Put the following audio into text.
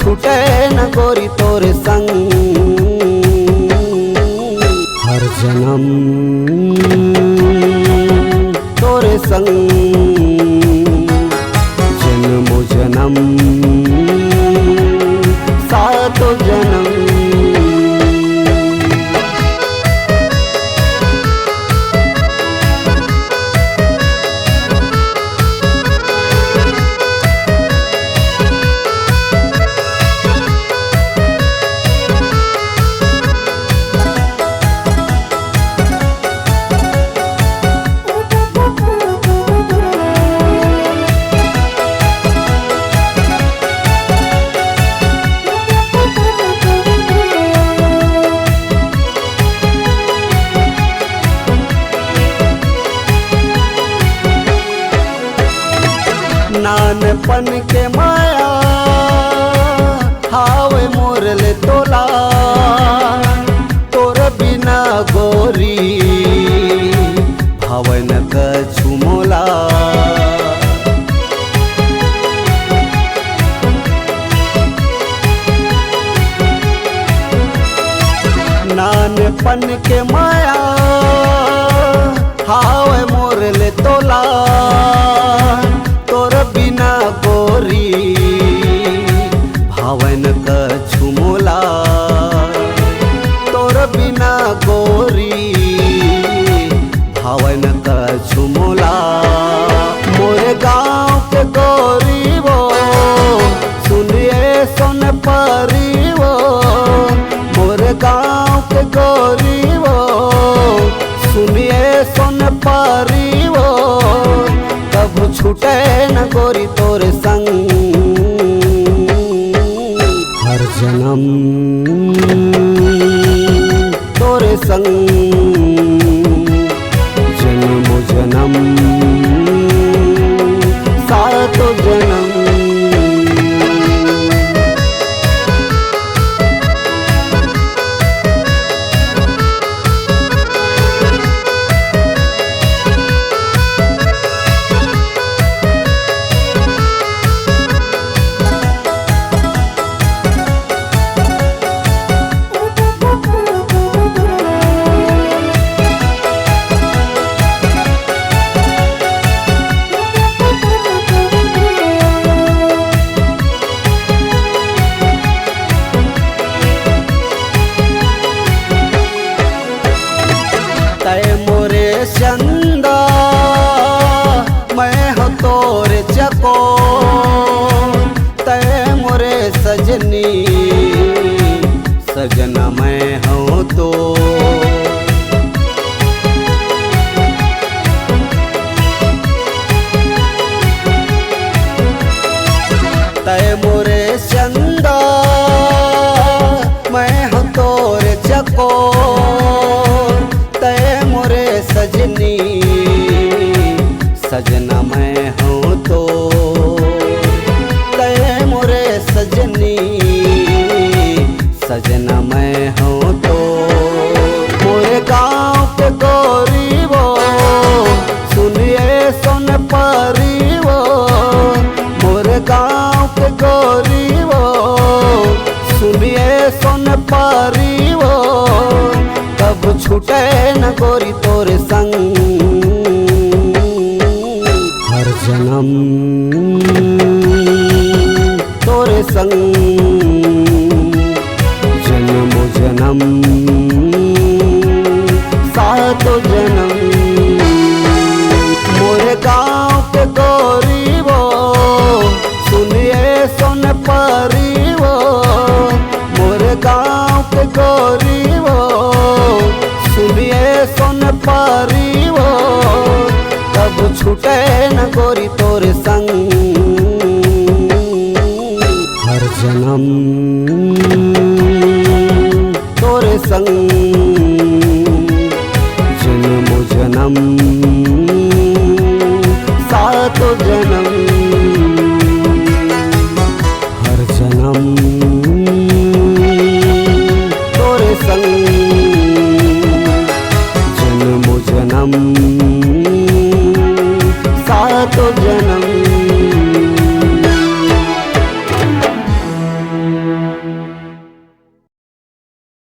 छूटे न गोरी तोरे संग। हर जन्म तोरे संग, जन्मों जन्म सातों जन्म। नानपन के माया हावे मोरले तोला, तोर बिना गोरी भावे न कछु मोला। नानपन के माया हावे मोरले तोला, तोर बिना गोरी भावन कछु मोला। तोर बिना गोरी भावन कछु मोला। मोरे गाँव के गोरी वो सुनिए सुन परी वो, मोरे गाँव के गोरी वो सुनिए सुन परी वो। कब छूटे न गोरी तोरे संग। हर जन्म तोरे संग, जन्मों जन्म सातों जन्म। चंदा मैं हो तोरे चको, तय मोरे सजनी सजना मैं हूँ तो। तय मोरे चंदा मैं हूँ तोरे चको, तय मोरे सजनी सजना मैं हूँ तो। तय मोरे सजनी सजना मैं हूँ तो। मोरे गाँव के गोरी वो सुनिए सुन परी वो, मोरे गाँव के गोरी वो सुनिए सुन परी वो। कब छूटे न गोरी तोरे संग। हर जन्म तोरे संग, जन्मों जन्म सातों जन्म। मोरे गाँव के गोरी वो सुनिए सुन परी वो, मोरे गाँव के गोरी वो सुनिए सुन परी वो। कब छूटे न गोरी तोरे संग। हर जन्म तोरे संग, जन्मों जन्म